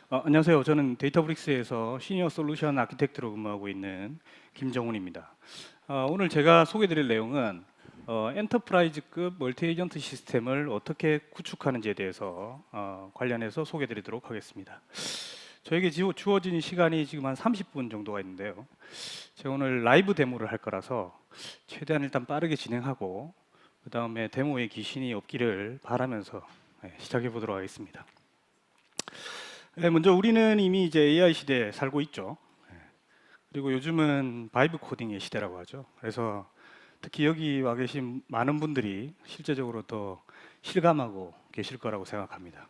안녕하세요. 저는 데이터브릭스에서 시니어 솔루션 아키텍트로 근무하고 있는 김정훈입니다. 오늘 제가 소개드릴 내용은 엔터프라이즈급 멀티 에이전트 시스템을 어떻게 구축하는지에 대해서 관련해서 소개드리도록 하겠습니다. 저에게 주어진 시간이 지금 한 30분 정도가 있는데요. 제가 오늘 라이브 데모를 할 거라서 최대한 일단 빠르게 진행하고 그 다음에 데모에 귀신이 없기를 바라면서 시작해 보도록 하겠습니다. 네, 먼저 우리는 이미 이제 AI 시대에 살고 있죠. 그리고 요즘은 바이브 코딩의 시대라고 하죠. 그래서 특히 여기 와 계신 많은 분들이 실제적으로 더 실감하고 계실 거라고 생각합니다.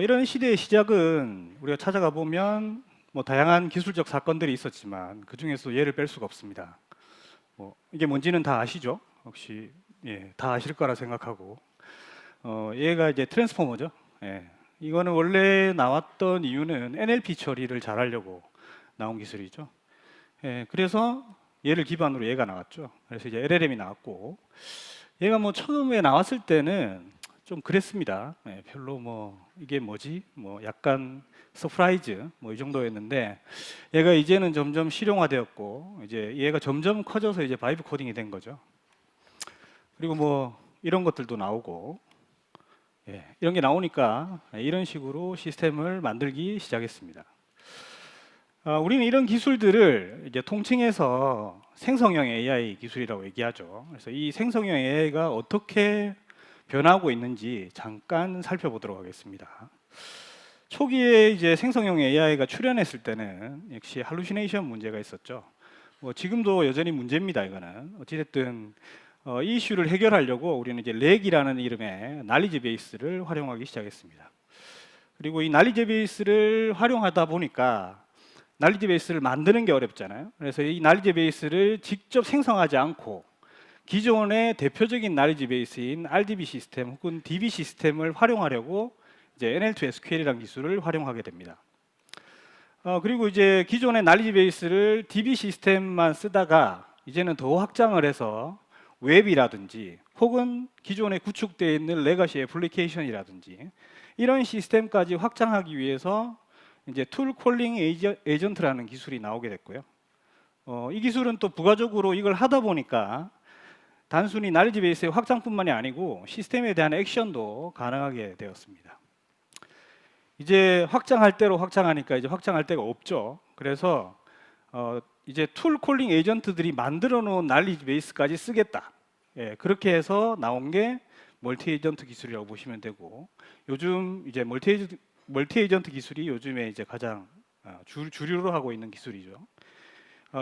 이런 시대의 시작은 우리가 찾아가 보면 뭐 다양한 기술적 사건들이 있었지만 그 중에서 예를 뺄 수가 없습니다. 이게 뭔지는 다 아시죠? 혹시 다 아실 거라 생각하고 얘가 이제 트랜스포머죠. 이거는 원래 나왔던 이유는 NLP 처리를 잘하려고 나온 기술이죠. 그래서 얘를 기반으로 얘가 나왔죠. 그래서 이제 LLM이 나왔고, 얘가 뭐 처음에 나왔을 때는 좀 그랬습니다. 별로 뭐 이게 뭐지? 뭐 약간 서프라이즈 뭐 이 정도였는데, 얘가 이제는 점점 실용화되었고, 이제 얘가 점점 커져서 이제 바이브 코딩이 된 거죠. 그리고 뭐 이런 것들도 나오고. 이런 게 나오니까 이런 식으로 시스템을 만들기 시작했습니다. 우리는 이런 기술들을 이제 통칭해서 생성형 AI 기술이라고 얘기하죠. 그래서 이 생성형 AI가 어떻게 변하고 있는지 잠깐 살펴보도록 하겠습니다. 초기에 이제 생성형 AI가 출현했을 때는 역시 할루시네이션 문제가 있었죠. 뭐 지금도 여전히 문제입니다. 이거는 어찌됐든 이 이슈를 해결하려고 우리는 이제 렉이라는 이름의 난리지 베이스를 활용하기 시작했습니다. 그리고 이 난리지 베이스를 활용하다 보니까 난리지 베이스를 만드는 게 어렵잖아요. 그래서 이 난리지 베이스를 직접 생성하지 않고 기존의 대표적인 난리지 베이스인 RDB 시스템 혹은 DB 시스템을 활용하려고 이제 NL2 SQL이라는 기술을 활용하게 됩니다. 그리고 이제 기존의 난리지 베이스를 DB 시스템만 쓰다가 이제는 더 확장을 해서 웹이라든지 혹은 기존에 구축되어 있는 레거시 애플리케이션이라든지 이런 시스템까지 확장하기 위해서 이제 툴 콜링 에이전트라는 기술이 나오게 됐고요. 이 기술은 또 부가적으로 이걸 하다 보니까 단순히 난리지 베이스의 확장뿐만이 아니고 시스템에 대한 액션도 가능하게 되었습니다. 이제 확장할 대로 확장하니까 이제 확장할 데가 없죠. 그래서 이제 툴 콜링 에이전트들이 만들어 놓은 난리지 베이스까지 쓰겠다. 그렇게 해서 나온 게 멀티 에이전트 기술이라고 보시면 되고, 요즘 이제 멀티 에이전트 기술이 요즘에 이제 가장 주류로 하고 있는 기술이죠.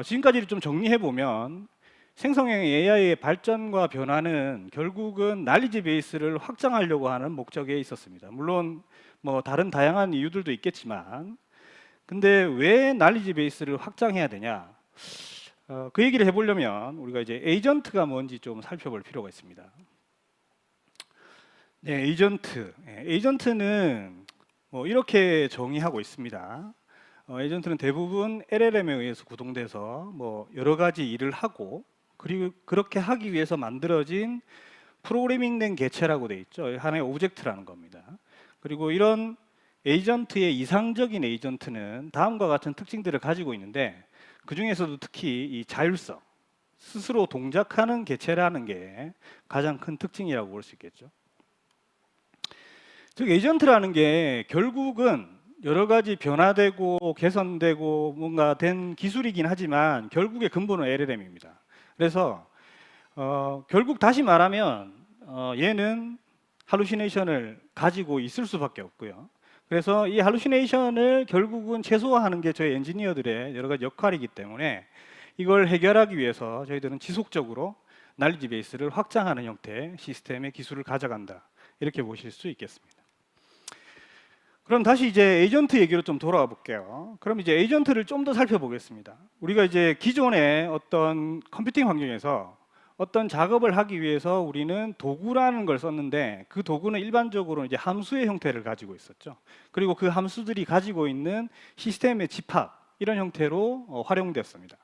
지금까지를 좀 정리해 보면 생성형 AI의 발전과 변화는 결국은 난리지 베이스를 확장하려고 하는 목적에 있었습니다. 물론 뭐 다른 다양한 이유들도 있겠지만, 근데 왜 난리지 베이스를 확장해야 되냐? 그 얘기를 해보려면 우리가 이제 에이전트가 뭔지 좀 살펴볼 필요가 있습니다. 네, 에이전트. 에이전트는 뭐 이렇게 정의하고 있습니다. 에이전트는 대부분 LLM에 의해서 구동돼서 뭐 여러 가지 일을 하고, 그리고 그렇게 하기 위해서 만들어진 프로그래밍된 개체라고 돼 있죠. 하나의 오브젝트라는 겁니다. 그리고 이런 에이전트의 이상적인 에이전트는 다음과 같은 특징들을 가지고 있는데, 그 중에서도 특히 이 자율성, 스스로 동작하는 개체라는 게 가장 큰 특징이라고 볼 수 있겠죠. 즉 에이전트라는 게 결국은 여러 가지 변화되고 개선되고 뭔가 된 기술이긴 하지만 결국의 근본은 LLM입니다. 그래서 결국 다시 말하면 얘는 할루시네이션을 가지고 있을 수밖에 없고요. 그래서 이 할루시네이션을 결국은 최소화하는 게 저희 엔지니어들의 여러 가지 역할이기 때문에 이걸 해결하기 위해서 저희들은 지속적으로 난리지 베이스를 확장하는 형태의 시스템의 기술을 가져간다. 이렇게 보실 수 있겠습니다. 그럼 다시 이제 에이전트 얘기로 좀 돌아와 볼게요. 그럼 이제 에이전트를 좀 더 살펴보겠습니다. 우리가 이제 기존의 어떤 컴퓨팅 환경에서 어떤 작업을 하기 위해서 우리는 도구라는 걸 썼는데, 그 도구는 일반적으로 이제 함수의 형태를 가지고 있었죠. 그리고 그 함수들이 가지고 있는 시스템의 집합, 이런 형태로 활용됐습니다.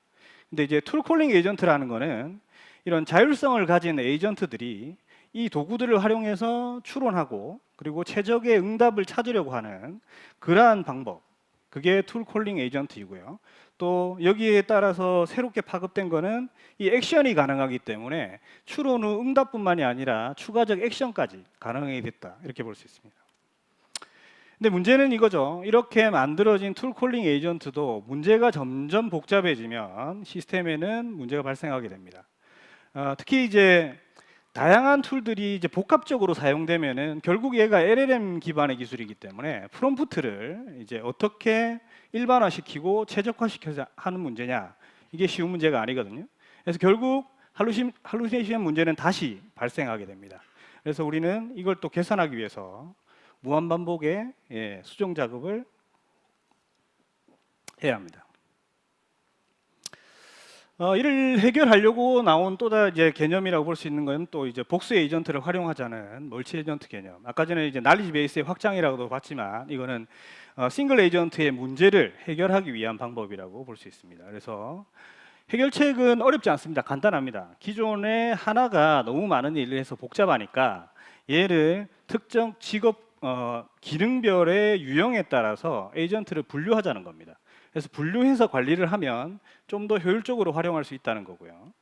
근데 이제 툴 콜링 에이전트라는 거는 이런 자율성을 가진 에이전트들이 이 도구들을 활용해서 추론하고 그리고 최적의 응답을 찾으려고 하는 그러한 방법, 그게 툴 콜링 에이전트이고요. 또 여기에 따라서 새롭게 파급된 거는 이 액션이 가능하기 때문에 추론 후 응답뿐만이 아니라 추가적 액션까지 가능하게 됐다, 이렇게 볼 수 있습니다. 근데 문제는 이거죠. 이렇게 만들어진 툴 콜링 에이전트도 문제가 점점 복잡해지면 시스템에는 문제가 발생하게 됩니다. 특히 이제 다양한 툴들이 이제 복합적으로 사용되면은 결국 얘가 LLM 기반의 기술이기 때문에 프롬프트를 이제 어떻게 일반화시키고 최적화시켜서 하는 문제냐, 이게 쉬운 문제가 아니거든요. 그래서 결국 할루시네이션 문제는 다시 발생하게 됩니다. 그래서 우리는 이걸 또 개선하기 위해서 무한반복의 수정 작업을 해야 합니다. 이를 해결하려고 나온 또 이제 개념이라고 볼 수 있는 건 또 이제 복수 에이전트를 활용하자는 멀티 에이전트 개념. 아까 전에 이제 날리지 베이스의 확장이라고도 봤지만 이거는 싱글 에이전트의 문제를 해결하기 위한 방법이라고 볼 수 있습니다. 그래서 해결책은 어렵지 않습니다. 간단합니다. 기존에 하나가 너무 많은 일을 해서 복잡하니까 얘를 특정 직업 기능별의 유형에 따라서 에이전트를 분류하자는 겁니다. 그래서 분류해서 관리를 하면 좀 더 효율적으로 활용할 수 있다는 거고요.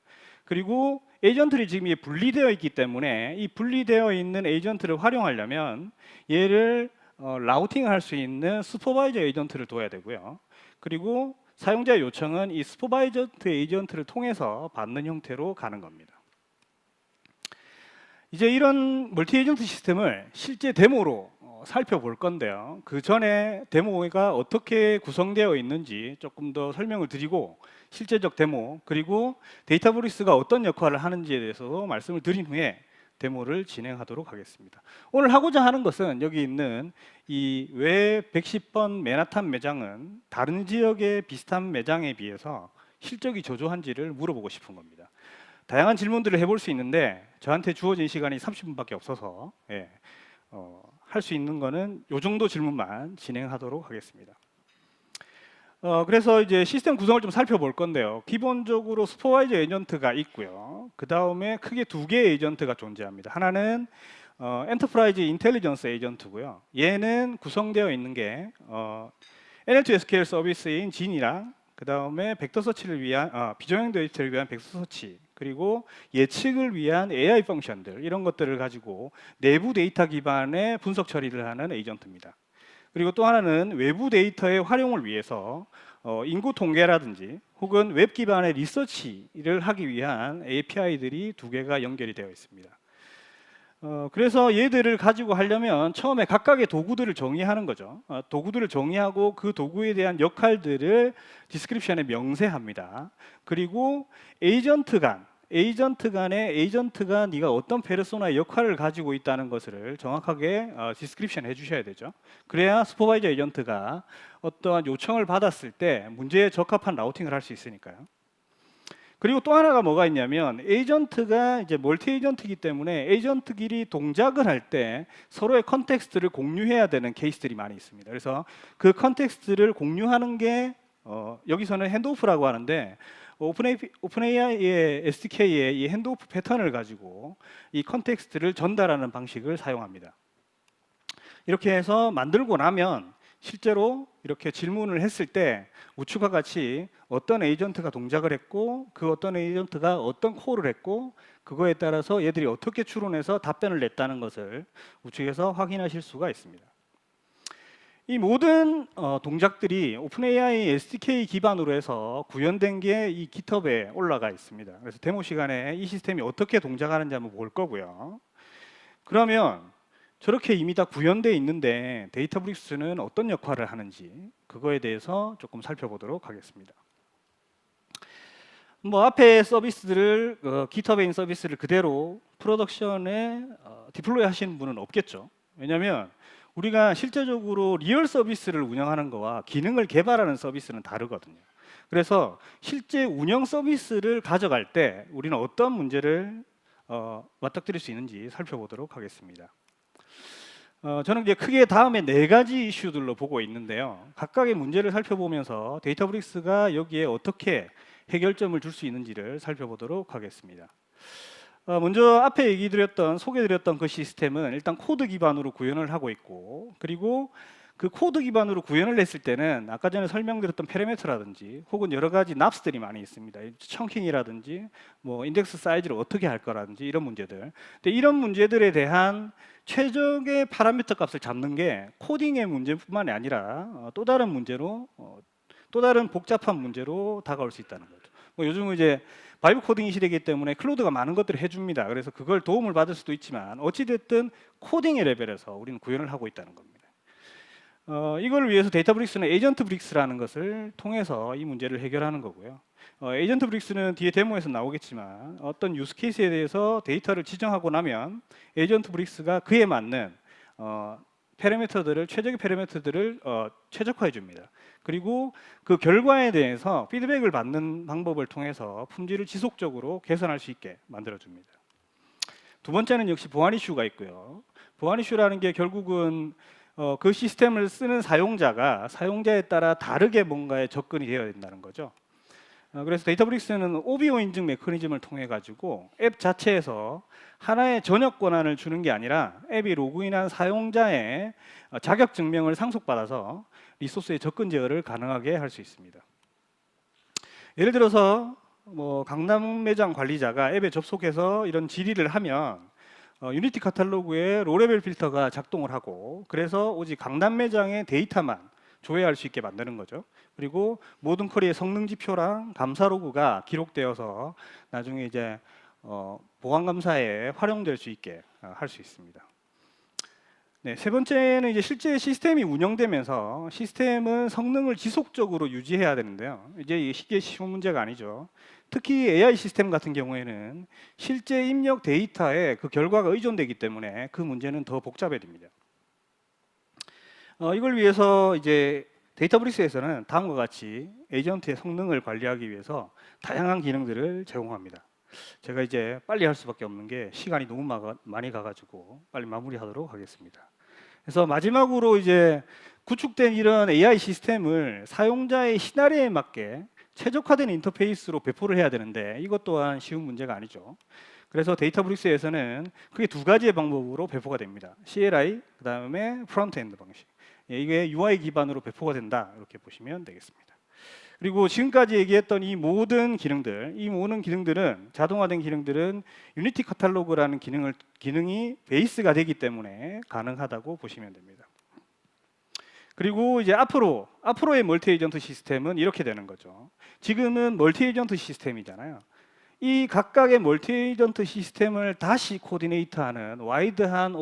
그리고 에이전트들이 지금 분리되어 있기 때문에 이 분리되어 있는 에이전트를 활용하려면 얘를 라우팅할 수 있는 슈퍼바이저 에이전트를 둬야 되고요. 그리고 사용자 요청은 이 슈퍼바이저 에이전트를 통해서 받는 형태로 가는 겁니다. 이제 이런 멀티 에이전트 시스템을 실제 데모로 살펴볼 건데요. 그 전에 데모가 어떻게 구성되어 있는지 조금 더 설명을 드리고 실제적 데모, 그리고 데이터브릭스가 어떤 역할을 하는지에 대해서도 말씀을 드린 후에 데모를 진행하도록 하겠습니다. 오늘 하고자 하는 것은 여기 있는 이 왜 110번 맨하탄 매장은 다른 지역의 비슷한 매장에 비해서 실적이 저조한지를 물어보고 싶은 겁니다. 다양한 질문들을 해볼 수 있는데 저한테 주어진 시간이 30분밖에 없어서 할 수 있는 거는 이 정도 질문만 진행하도록 하겠습니다. 그래서 이제 시스템 구성을 좀 살펴볼 건데요. 기본적으로 슈퍼바이저 에이전트가 있고요. 그 다음에 크게 두 개의 에이전트가 존재합니다. 하나는 엔터프라이즈 인텔리전스 에이전트고요. 얘는 구성되어 있는 게 NL2SQL 서비스인 진이랑 그 다음에 벡터 서치를 위한 비정형 데이터를 위한 벡터 서치, 그리고 예측을 위한 AI 펑션들, 이런 것들을 가지고 내부 데이터 기반의 분석 처리를 하는 에이전트입니다. 그리고 또 하나는 외부 데이터의 활용을 위해서 인구 통계라든지 혹은 웹 기반의 리서치를 하기 위한 API들이 두 개가 연결이 되어 있습니다. 그래서 얘들을 가지고 하려면 처음에 각각의 도구들을 정의하는 거죠. 도구들을 정의하고 그 도구에 대한 역할들을 디스크립션에 명세합니다. 그리고 에이전트 간에 에이전트가 네가 어떤 페르소나의 역할을 가지고 있다는 것을 정확하게 디스크립션 해주셔야 되죠. 그래야 슈퍼바이저 에이전트가 어떠한 요청을 받았을 때 문제에 적합한 라우팅을 할 수 있으니까요. 그리고 또 하나가 뭐가 있냐면 에이전트가 이제 멀티 에이전트이기 때문에 에이전트끼리 동작을 할 때 서로의 컨텍스트를 공유해야 되는 케이스들이 많이 있습니다. 그래서 그 컨텍스트를 공유하는 게 여기서는 핸드오프라고 하는데 오픈AI의 SDK의 이 핸드오프 패턴을 가지고 이 컨텍스트를 전달하는 방식을 사용합니다. 이렇게 해서 만들고 나면 실제로 이렇게 질문을 했을 때 우측과 같이 어떤 에이전트가 동작을 했고 그 어떤 에이전트가 어떤 콜을 했고 그거에 따라서 얘들이 어떻게 추론해서 답변을 냈다는 것을 우측에서 확인하실 수가 있습니다. 이 모든 동작들이 오픈AI SDK 기반으로 해서 구현된 게 이 GitHub에 올라가 있습니다. 그래서 데모 시간에 이 시스템이 어떻게 동작하는지 한번 볼 거고요. 그러면 저렇게 이미 다 구현되어 있는데 데이터브릭스는 어떤 역할을 하는지 그거에 대해서 조금 살펴보도록 하겠습니다. 앞에 서비스들을 GitHub에 있는 서비스를 그대로 프로덕션에 디플로이 하시는 분은 없겠죠. 왜냐하면 우리가 실제적으로 리얼 서비스를 운영하는 거와 기능을 개발하는 서비스는 다르거든요. 그래서 실제 운영 서비스를 가져갈 때 우리는 어떤 문제를 맞닥뜨릴 수 있는지 살펴보도록 하겠습니다. 저는 이제 크게 다음에 4가지 이슈들로 보고 있는데요. 각각의 문제를 살펴보면서 데이터브릭스가 여기에 어떻게 해결점을 줄 수 있는지를 살펴보도록 하겠습니다. 먼저 앞에 소개드렸던 그 시스템은 일단 코드 기반으로 구현을 하고 있고, 그리고 그 코드 기반으로 구현을 했을 때는 아까 전에 설명드렸던 파라미터라든지 혹은 여러 가지 납스들이 많이 있습니다. 청킹이라든지 뭐 인덱스 사이즈를 어떻게 할 거라든지 이런 문제들. 근데 이런 문제들에 대한 최적의 파라미터 값을 잡는 게 코딩의 문제뿐만이 아니라 또 다른 문제로 또 다른 복잡한 문제로 다가올 수 있다는 거죠. 뭐 요즘은 이제 바이브 코딩 시대이기 때문에 클로드가 많은 것들을 해줍니다. 그래서 그걸 도움을 받을 수도 있지만 어찌됐든 코딩의 레벨에서 우리는 구현을 하고 있다는 겁니다. 이걸 위해서 데이터브릭스는 에이전트 브릭스라는 것을 통해서 이 문제를 해결하는 거고요. 에이전트 브릭스는 뒤에 데모에서 나오겠지만 어떤 유스 케이스에 대해서 데이터를 지정하고 나면 에이전트 브릭스가 그에 맞는 최적의 파라미터들을 최적화해 줍니다. 그리고 그 결과에 대해서 피드백을 받는 방법을 통해서 품질을 지속적으로 개선할 수 있게 만들어 줍니다. 두 번째는 역시 보안 이슈가 있고요. 보안 이슈라는 게 결국은 그 시스템을 쓰는 사용자에 따라 다르게 뭔가에 접근이 되어야 된다는 거죠. 그래서 데이터브릭스는 OBO 인증 메커니즘을 통해 가지고 앱 자체에서 하나의 전역 권한을 주는 게 아니라 앱이 로그인한 사용자의 자격 증명을 상속받아서 리소스의 접근 제어를 가능하게 할 수 있습니다. 예를 들어서 뭐 강남 매장 관리자가 앱에 접속해서 이런 질의를 하면 유니티 카탈로그에 로레벨 필터가 작동을 하고, 그래서 오직 강남 매장의 데이터만 조회할 수 있게 만드는 거죠. 그리고 모든 쿼리의 성능 지표랑 감사 로그가 기록되어서 나중에 이제 보안 감사에 활용될 수 있게 할 수 있습니다. 네, 세 번째는 이제 실제 시스템이 운영되면서 시스템은 성능을 지속적으로 유지해야 되는데요. 이제 이게 쉬운 문제가 아니죠. 특히 AI 시스템 같은 경우에는 실제 입력 데이터에 그 결과가 의존되기 때문에 그 문제는 더 복잡해집니다. 이걸 위해서 이제 데이터브릭스에서는 다음과 같이 에이전트의 성능을 관리하기 위해서 다양한 기능들을 제공합니다. 제가 이제 빨리 할 수밖에 없는 게 시간이 너무 많이 가가지고 빨리 마무리하도록 하겠습니다. 그래서 마지막으로 이제 구축된 이런 AI 시스템을 사용자의 시나리오에 맞게 최적화된 인터페이스로 배포를 해야 되는데 이것 또한 쉬운 문제가 아니죠. 그래서 데이터브릭스에서는 크게 두 가지의 방법으로 배포가 됩니다. CLI, 그 다음에 프론트엔드 방식. 이게 UI 기반으로 배포가 된다, 이렇게 보시면 되겠습니다. 그리고 지금까지 얘기했던 이 모든 기능들은 자동화된 기능들은 유니티 카탈로그라는 기능이 베이스가 되기 때문에 가능하다고 보시면 됩니다. 그리고 이제 앞으로의 멀티 에이전트 시스템은 이렇게 되는 거죠. 지금은 멀티 에이전트 시스템이잖아요. 이 각각의 멀티 에이전트 시스템을 다시 코디네이트하는 와이드한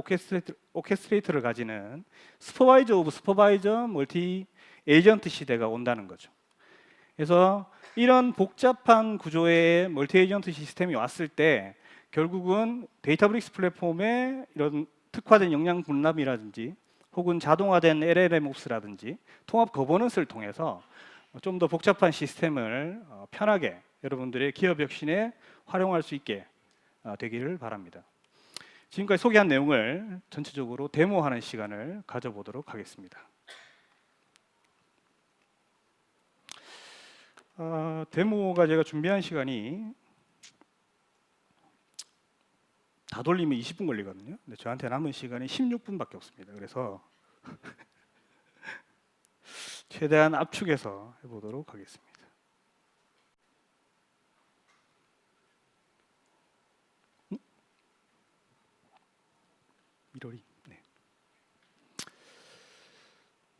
오케스트레이터를 가지는 슈퍼바이저 오브 슈퍼바이저 멀티 에이전트 시대가 온다는 거죠. 그래서 이런 복잡한 구조의 멀티 에이전트 시스템이 왔을 때 결국은 데이터브릭스 플랫폼의 이런 특화된 역량 분납이라든지 혹은 자동화된 LLMOPS라든지 통합 거버넌스를 통해서 좀 더 복잡한 시스템을 편하게 여러분들의 기업 혁신에 활용할 수 있게 되기를 바랍니다. 지금까지 소개한 내용을 전체적으로 데모하는 시간을 가져보도록 하겠습니다. 데모가 제가 준비한 시간이 다 돌리면 20분 걸리거든요. 근데 저한테 남은 시간이 16분밖에 없습니다. 그래서 최대한 압축해서 해보도록 하겠습니다.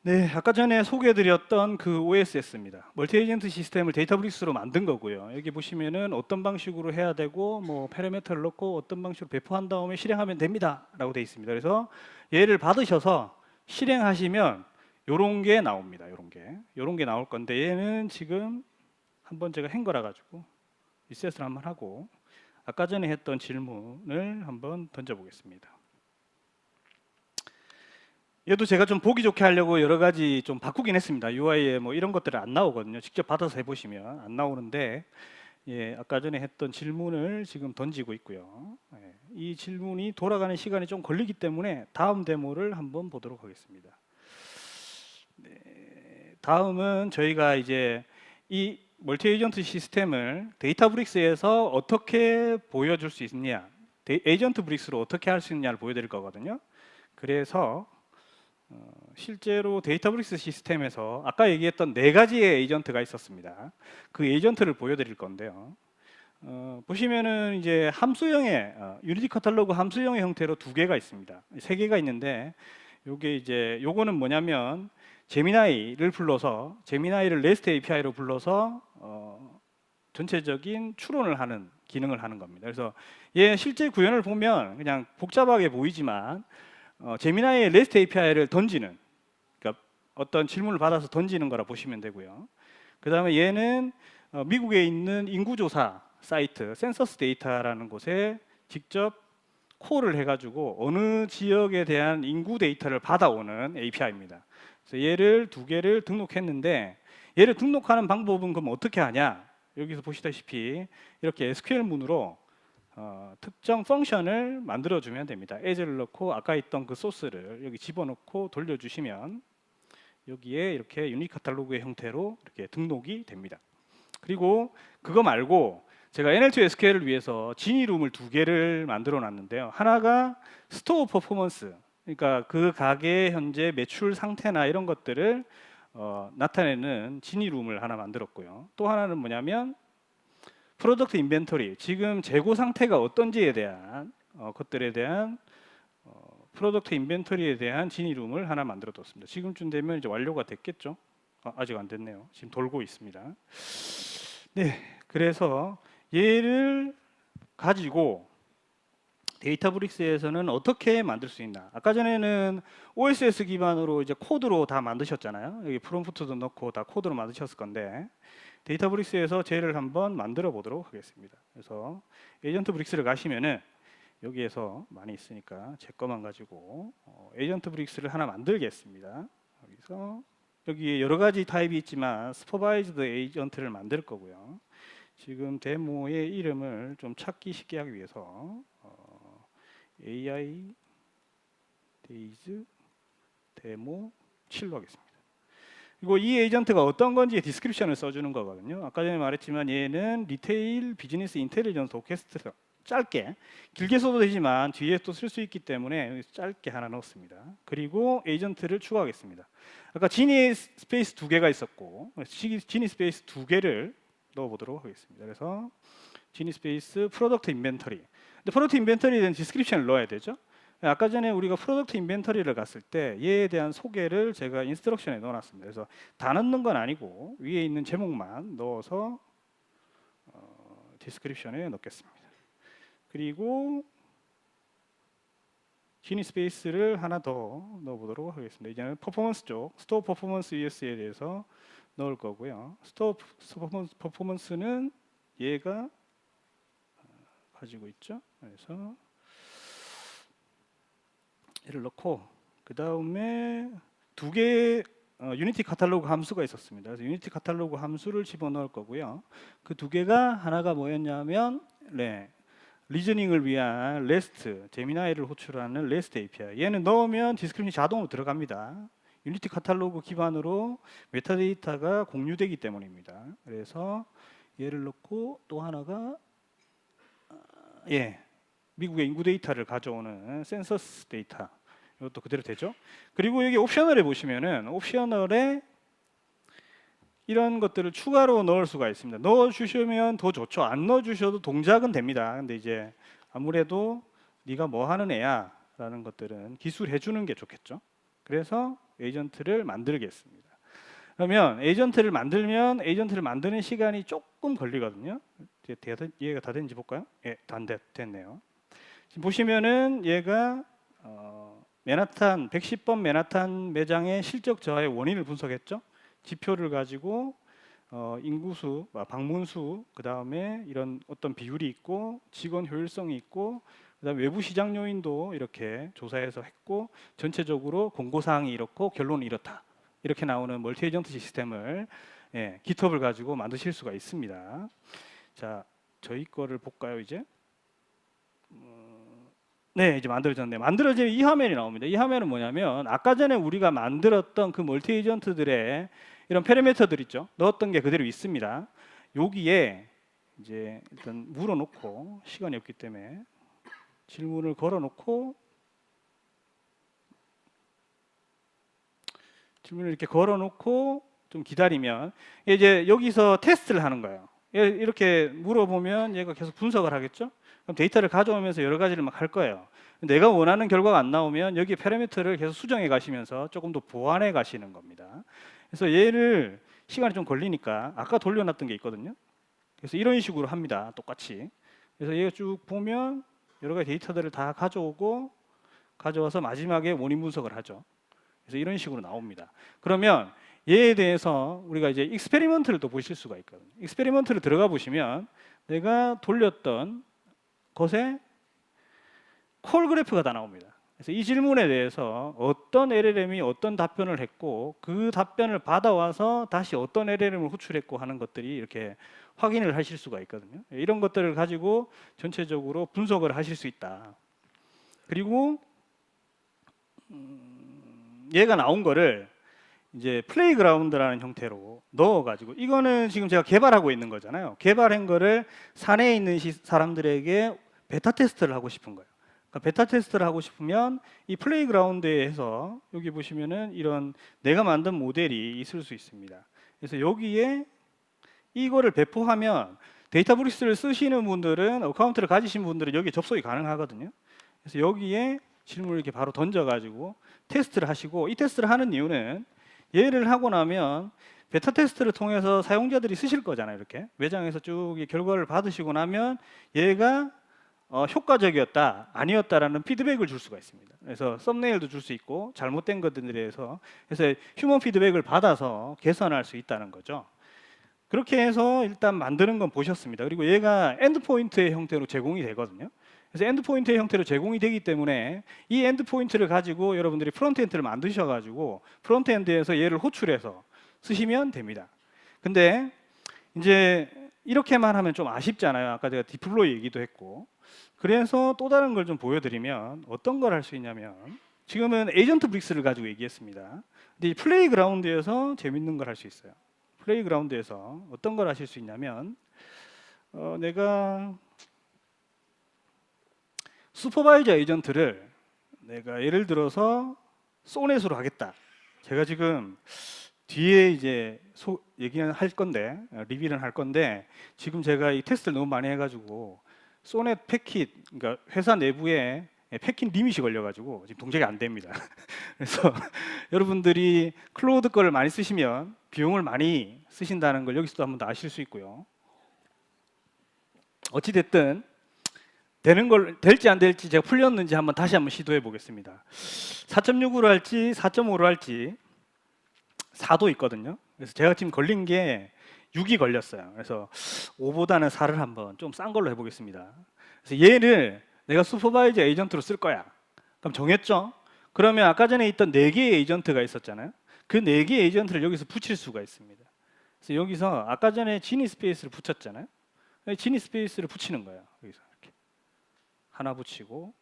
네, 아까 전에 소개해드렸던 그 OSS입니다. 멀티 에이전트 시스템을 데이터브릭스로 만든 거고요. 여기 보시면은 어떤 방식으로 해야 되고, 뭐 파라미터를 넣고 어떤 방식으로 배포한 다음에 실행하면 됩니다라고 되어 있습니다. 그래서 얘를 받으셔서 실행하시면 요런 게 나옵니다. 요런 게 나올 건데 얘는 지금 한번 제가 한 거라 가지고 리셋을 한번 하고 아까 전에 했던 질문을 한번 던져보겠습니다. 얘도 제가 좀 보기 좋게 하려고 여러 가지 좀 바꾸긴 했습니다. UI에 뭐 이런 것들은 안 나오거든요. 직접 받아서 해보시면 안 나오는데, 예, 아까 전에 했던 질문을 지금 던지고 있고요. 예, 이 질문이 돌아가는 시간이 좀 걸리기 때문에 다음 데모를 한번 보도록 하겠습니다. 네, 다음은 저희가 이제 이 멀티 에이전트 시스템을 데이터브릭스에서 어떻게 보여줄 수 있느냐, 에이전트 브릭스로 어떻게 할 수 있느냐를 보여드릴 거거든요. 그래서 실제로 데이터브릭스 시스템에서 아까 얘기했던 4가지의 에이전트가 있었습니다. 그 에이전트를 보여드릴 건데요. 보시면은 이제 함수형의 유니티 카탈로그 함수형의 형태로 2개가 있습니다. 3개가 있는데 요게 이제 요거는 뭐냐면 제미나이를 불러서 제미나이를 REST API로 불러서 전체적인 추론을 하는 기능을 하는 겁니다. 그래서 얘 실제 구현을 보면 그냥 복잡하게 보이지만 제미나이의 REST API를 던지는, 그러니까 어떤 질문을 받아서 던지는 거라 보시면 되고요. 그 다음에 얘는 미국에 있는 인구조사 사이트 센서스 데이터라는 곳에 직접 콜을 해가지고 어느 지역에 대한 인구 데이터를 받아오는 API입니다. 그래서 얘를 2개를 등록했는데 얘를 등록하는 방법은 그럼 어떻게 하냐? 여기서 보시다시피 이렇게 SQL 문으로 특정 펑션을 만들어주면 됩니다. as를 넣고 아까 있던 그 소스를 여기 집어넣고 돌려주시면 여기에 이렇게 유니티 카탈로그의 형태로 이렇게 등록이 됩니다. 그리고 그거 말고 제가 NL2 SQL을 위해서 지니룸을 2개를 만들어 놨는데요. 하나가 스토어 퍼포먼스, 그러니까 그 가게의 현재 매출 상태나 이런 것들을 나타내는 지니룸을 하나 만들었고요. 또 하나는 뭐냐면 프로덕트 인벤토리, 지금 재고 상태가 어떤지에 대한 것들에 대한 프로덕트 인벤토리에 대한 지니룸을 하나 만들어 뒀습니다. 지금쯤 되면 이제 완료가 됐겠죠? 아직 안 됐네요. 지금 돌고 있습니다. 네, 그래서 얘를 가지고 데이터브릭스에서는 어떻게 만들 수 있나? 아까 전에는 OSS 기반으로 이제 코드로 다 만드셨잖아요. 여기 프롬프트도 넣고 다 코드로 만드셨을 건데 데이터브릭스에서 쟤를 한번 만들어 보도록 하겠습니다. 그래서 에이전트 브릭스를 가시면은 여기에서 많이 있으니까 제 것만 가지고 에이전트 브릭스를 하나 만들겠습니다. 여기서 여기 여러 가지 타입이 있지만 슈퍼바이즈드 에이전트를 만들 거고요. 지금 데모의 이름을 좀 찾기 쉽게 하기 위해서 AI 데이즈 데모 7로 하겠습니다. 그리고 이 에이전트가 어떤 건지 디스크립션을 써주는 거거든요. 아까 전에 말했지만 얘는 리테일 비즈니스 인텔리전스 오케스트라, 짧게, 길게 써도 되지만 뒤에 또 쓸 수 있기 때문에 짧게 하나 넣었습니다. 그리고 에이전트를 추가하겠습니다. 아까 지니 스페이스 2개가 있었고 지니 스페이스 2개를 넣어보도록 하겠습니다. 그래서 지니 스페이스 프로덕트 인벤터리. 근데 프로덕트 인벤터리에 대한 디스크립션을 넣어야 되죠. 아까 전에 우리가 프로덕트 인벤터리를 갔을 때 얘에 대한 소개를 제가 인스트럭션에 넣어놨습니다. 그래서 다 넣는 건 아니고 위에 있는 제목만 넣어서 디스크립션에 넣겠습니다. 그리고 지니 스페이스를 하나 더 넣어보도록 하겠습니다. 이제는 퍼포먼스 쪽, 스토어 퍼포먼스 ES에 대해서 넣을 거고요. 스토어 퍼포먼스는 얘가 가지고 있죠. 그래서 얘를 넣고 그 다음에 2개의 유니티 카탈로그 함수가 있었습니다. 그래서 유니티 카탈로그 함수를 집어넣을 거고요. 그 2개가 하나가 뭐였냐면 리저닝을 위한 REST, 제미나이를 호출하는 REST API. 얘는 넣으면 디스크립션이 자동으로 들어갑니다. 유니티 카탈로그 기반으로 메타데이터가 공유되기 때문입니다. 그래서 얘를 넣고 또 하나가 미국의 인구 데이터를 가져오는 센서스 데이터, 이것도 그대로 되죠. 그리고 여기 옵셔널에 보시면은 옵셔널에 이런 것들을 추가로 넣을 수가 있습니다. 넣어주시면 더 좋죠. 안 넣어주셔도 동작은 됩니다. 근데 이제 아무래도 네가 뭐 하는 애야 라는 것들은 기술해 주는 게 좋겠죠. 그래서 에이전트를 만들겠습니다. 그러면 에이전트를 만드는 시간이 조금 걸리거든요. 이해가 다 됐는지 볼까요? 예, 다 됐네요. 지금 보시면은 얘가 맨하탄 110번 맨하탄 매장의 실적 저하의 원인을 분석했죠. 지표를 가지고 인구수, 방문수, 그 다음에 이런 어떤 비율이 있고 직원 효율성이 있고 그다음에 외부 시장 요인도 이렇게 조사해서 했고 전체적으로 공고사항이 이렇고 결론이 이렇다. 이렇게 나오는 멀티 에이전트 시스템을 GitHub을 가지고 만드실 수가 있습니다. 자, 저희 거를 볼까요, 이제? 네, 이제 만들어졌네요. 만들어지면 이 화면이 나옵니다. 이 화면은 뭐냐면 아까 전에 우리가 만들었던 그 멀티 에이전트들의 이런 패러미터들 있죠. 넣었던 게 그대로 있습니다. 여기에 이제 일단 물어놓고 시간이 없기 때문에 질문을 걸어놓고 질문을 이렇게 걸어놓고 좀 기다리면 이제 여기서 테스트를 하는 거예요. 이렇게 물어보면 얘가 계속 분석을 하겠죠. 그럼 데이터를 가져오면서 여러 가지를 막 할 거예요. 내가 원하는 결과가 안 나오면 여기 파라미터를 계속 수정해 가시면서 조금 더 보완해 가시는 겁니다. 그래서 얘를 시간이 좀 걸리니까 아까 돌려놨던 게 있거든요. 그래서 이런 식으로 합니다. 똑같이. 그래서 얘가 쭉 보면 여러 가지 데이터들을 다 가져오고 가져와서 마지막에 원인 분석을 하죠. 그래서 이런 식으로 나옵니다. 그러면 얘에 대해서 우리가 이제 익스페리먼트를 또 보실 수가 있거든요. 익스페리먼트를 들어가 보시면 내가 돌렸던 것에 콜 그래프가 다 나옵니다. 그래서 이 질문에 대해서 어떤 LLM이 어떤 답변을 했고 그 답변을 받아와서 다시 어떤 LLM을 호출했고 하는 것들이 이렇게 확인을 하실 수가 있거든요. 이런 것들을 가지고 전체적으로 분석을 하실 수 있다. 그리고 얘가 나온 거를 이제 플레이그라운드라는 형태로 넣어가지고 이거는 지금 제가 개발하고 있는 거잖아요. 개발한 거를 사내에 있는 사람들에게 베타 테스트를 하고 싶은 거예요. 그러니까 베타 테스트를 하고 싶으면 이 플레이그라운드에서 여기 보시면은 이런 내가 만든 모델이 있을 수 있습니다. 그래서 여기에 이거를 배포하면 데이터브릭스를 쓰시는 분들은 어카운트를 가지신 분들은 여기 접속이 가능하거든요. 그래서 여기에 질문을 이렇게 바로 던져가지고 테스트를 하시고 이 테스트를 하는 이유는 얘를 하고 나면 베타 테스트를 통해서 사용자들이 쓰실 거잖아요. 이렇게 매장에서 쭉 결과를 받으시고 나면 얘가 효과적이었다, 아니었다라는 피드백을 줄 수가 있습니다. 그래서 썸네일도 줄 수 있고 잘못된 것들에 대해서 그래서 휴먼 피드백을 받아서 개선할 수 있다는 거죠. 그렇게 해서 일단 만드는 건 보셨습니다. 그리고 얘가 엔드포인트의 형태로 제공이 되거든요. 그래서 엔드포인트의 형태로 제공이 되기 때문에 이 엔드포인트를 가지고 여러분들이 프론트엔드를 만드셔가지고 프론트엔드에서 얘를 호출해서 쓰시면 됩니다. 근데 이제 이렇게만 하면 좀 아쉽잖아요. 아까 제가 디플로이 얘기도 했고. 그래서 또 다른 걸 좀 보여드리면 어떤 걸 할 수 있냐면 지금은 에이전트 브릭스를 가지고 얘기했습니다. 근데 이 플레이그라운드에서 재밌는 걸 할 수 있어요. 플레이그라운드에서 어떤 걸 하실 수 있냐면 내가 슈퍼바이저 에이전트를 내가 예를 들어서 소넷으로 하겠다. 제가 지금 뒤에 이제 얘기는 할 건데 리뷰는 할 건데 지금 제가 이 테스트를 너무 많이 해가지고 소넷 패킷 그러니까 회사 내부에 패킷 리밋이 걸려가지고 지금 동작이 안 됩니다. 그래서 여러분들이 클로우드 거를 많이 쓰시면 비용을 많이 쓰신다는 걸 여기서도 한번 더 아실 수 있고요. 어찌 됐든 되는 걸 될지 안 될지 제가 풀렸는지 다시 한번 시도해 보겠습니다. 4.6으로 할지 4.5로 할지 4도 있거든요. 그래서 제가 지금 걸린 게 6이 걸렸어요. 그래서 5보다는 4를 한번 좀 싼 걸로 해보겠습니다. 그래서 얘를 내가 슈퍼바이저 에이전트로 쓸 거야. 그럼 정했죠? 그러면 아까 전에 있던 4개의 에이전트가 있었잖아요. 그 4개의 에이전트를 여기서 붙일 수가 있습니다. 그래서 여기서 아까 전에 지니 스페이스를 붙였잖아요. 지니 스페이스를 붙이는 거예요. 여기서 이렇게 하나 붙이고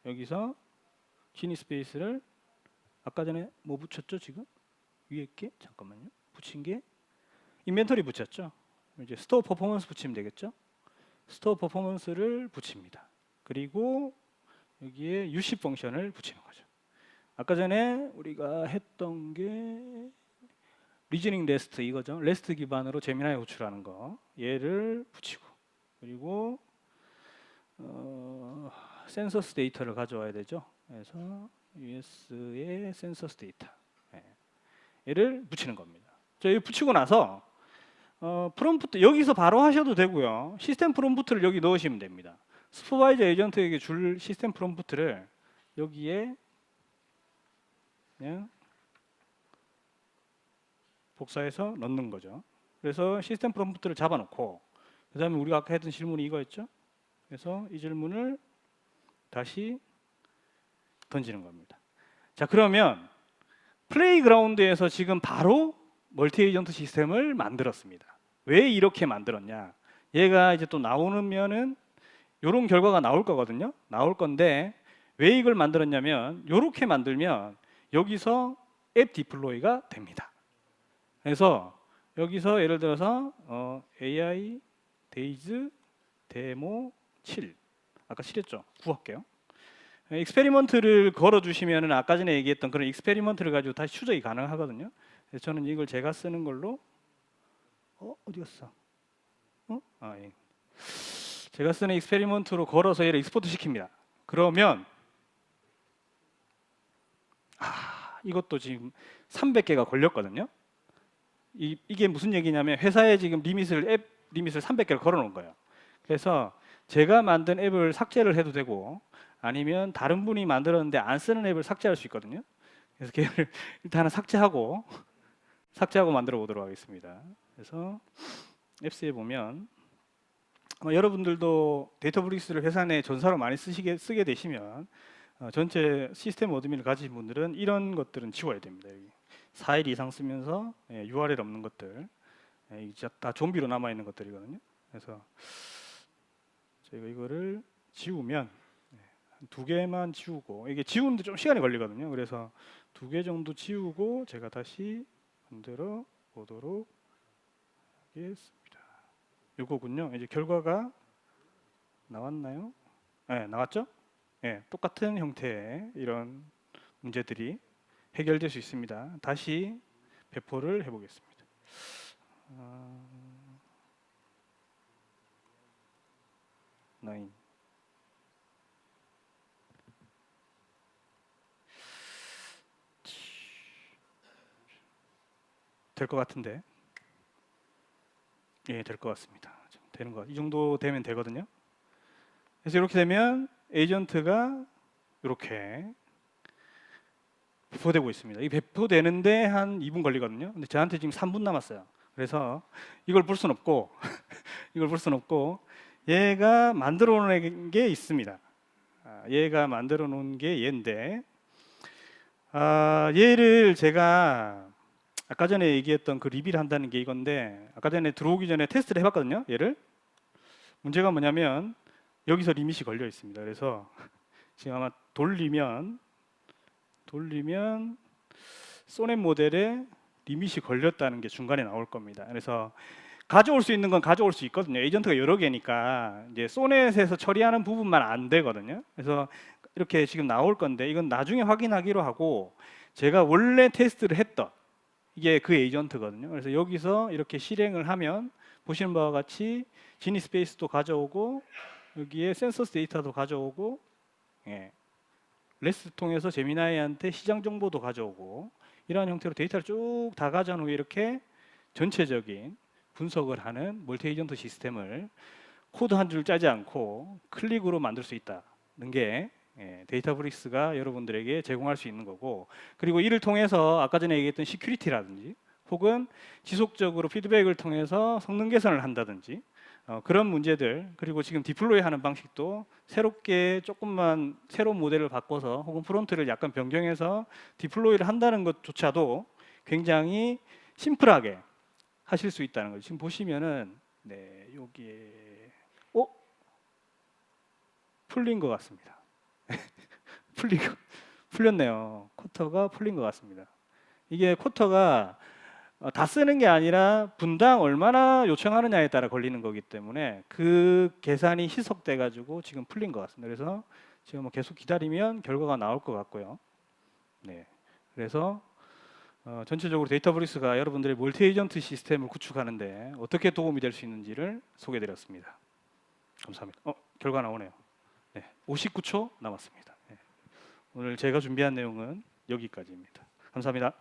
여기서 지니 스페이스를 아까 전에 뭐 붙였죠 지금? 위에 게 잠깐만요. 붙인 게 인벤토리 붙였죠. 이제 스토어 퍼포먼스 붙이면 되겠죠. 스토어 퍼포먼스를 붙입니다. 그리고 여기에 UC 펑션을 붙이는 거죠. 아까 전에 우리가 했던 게 리즈닝 레스트 이거죠. 레스트 기반으로 제미나이 호출하는 거 얘를 붙이고 그리고 센서스 데이터를 가져와야 되죠. 그래서 US의 센서스 데이터 얘를 붙이는 겁니다. 자, 여기 붙이고 나서 프롬프트 여기서 바로 하셔도 되고요. 시스템 프롬프트를 여기 넣으시면 됩니다. 슈퍼바이저 에이전트에게 줄 시스템 프롬프트를 여기에 그냥 복사해서 넣는 거죠. 그래서 시스템 프롬프트를 잡아놓고 그 다음에 우리가 아까 했던 질문이 이거였죠. 그래서 이 질문을 다시 던지는 겁니다. 자, 그러면 플레이그라운드에서 지금 바로 멀티 에이전트 시스템을 만들었습니다. 왜 이렇게 만들었냐? 얘가 이제 또 나오면은 이런 결과가 나올 거거든요. 나올 건데 왜 이걸 만들었냐면 이렇게 만들면 여기서 앱 디플로이가 됩니다. 그래서 여기서 예를 들어서 AI 데이즈 데모 7 아까 실했죠? 구할게요. 익스페리먼트를 걸어주시면 아까 전에 얘기했던 그런 익스페리먼트를 가지고 다시 추적이 가능하거든요. 그래서 저는 이걸 제가 쓰는 걸로 어디 갔어? 예. 제가 쓰는 익스페리먼트로 걸어서 얘를 익스포트 시킵니다. 그러면 이것도 지금 300개가 걸렸거든요. 이게 무슨 얘기냐면 회사에 지금 앱 리밋을 300개를 걸어놓은 거예요. 그래서 제가 만든 앱을 삭제를 해도 되고 아니면 다른 분이 만들었는데 안 쓰는 앱을 삭제할 수 있거든요. 그래서 걔를 일단은 삭제하고 만들어 보도록 하겠습니다. 그래서 앱스에 보면 여러분들도 데이터브릭스를 회사 내 전사로 많이 쓰게 되시면 전체 시스템 어드민을 가지신 분들은 이런 것들은 지워야 됩니다. 여기 4일 이상 쓰면서 URL 없는 것들, 이제 다 좀비로 남아 있는 것들이거든요. 그래서 저희가 이거를 지우면 2개만 지우고, 이게 지우는데 좀 시간이 걸리거든요. 그래서 2개 정도 지우고 제가 다시 만들어 보도록 하겠습니다. 이거군요. 이제 결과가 나왔나요? 네, 나왔죠? 네, 똑같은 형태의 이런 문제들이 해결될 수 있습니다. 다시 배포를 해보겠습니다. 될 것 같은데, 예, 될 것 같습니다. 되는 거, 이 정도 되면 되거든요. 그래서 이렇게 되면 에이전트가 이렇게 배포되고 있습니다. 이 배포되는데 한 2분 걸리거든요. 근데 저한테 지금 3분 남았어요. 그래서 이걸 볼 수는 없고 이걸 볼 수는 없고 얘가 만들어 놓은 게 있습니다. 얘가 만들어 놓은 게 얘인데 얘를 제가 아까 전에 얘기했던 그 리뷰를 한다는 게 이건데 아까 전에 들어오기 전에 테스트를 해봤거든요. 얘를 문제가 뭐냐면 여기서 리밋이 걸려 있습니다. 그래서 지금 아마 돌리면 소넷 모델에 리밋이 걸렸다는 게 중간에 나올 겁니다. 그래서 가져올 수 있는 건 가져올 수 있거든요. 에이전트가 여러 개니까 이제 소넷에서 처리하는 부분만 안 되거든요. 그래서 이렇게 지금 나올 건데 이건 나중에 확인하기로 하고 제가 원래 테스트를 했던 이게 그 에이전트거든요. 그래서 여기서 이렇게 실행을 하면 보시는 바와 같이 지니 스페이스도 가져오고 여기에 센서스 데이터도 가져오고 레스트 통해서 제미나이한테 시장 정보도 가져오고 이러한 형태로 데이터를 쭉 다 가져온 후에 이렇게 전체적인 분석을 하는 멀티 에이전트 시스템을 코드 한 줄 짜지 않고 클릭으로 만들 수 있다는 게 데이터브릭스가 여러분들에게 제공할 수 있는 거고, 그리고 이를 통해서 아까 전에 얘기했던 시큐리티라든지 혹은 지속적으로 피드백을 통해서 성능 개선을 한다든지 그런 문제들, 그리고 지금 디플로이 하는 방식도 새롭게 조금만 새로운 모델을 바꿔서 혹은 프론트를 약간 변경해서 디플로이를 한다는 것조차도 굉장히 심플하게 하실 수 있다는 거죠. 지금 보시면은 여기에 풀린 것 같습니다. 풀렸네요. 쿼터가 풀린 것 같습니다. 이게 쿼터가 다 쓰는 게 아니라 분당 얼마나 요청하느냐에 따라 걸리는 거기 때문에 그 계산이 희석돼 가지고 지금 풀린 것 같습니다. 그래서 지금 뭐 계속 기다리면 결과가 나올 것 같고요. 그래서 전체적으로 데이터브릭스가 여러분들의 멀티 에이전트 시스템을 구축하는데 어떻게 도움이 될 수 있는지를 소개해드렸습니다. 감사합니다. 결과 나오네요. 59초 남았습니다. 오늘 제가 준비한 내용은 여기까지입니다. 감사합니다.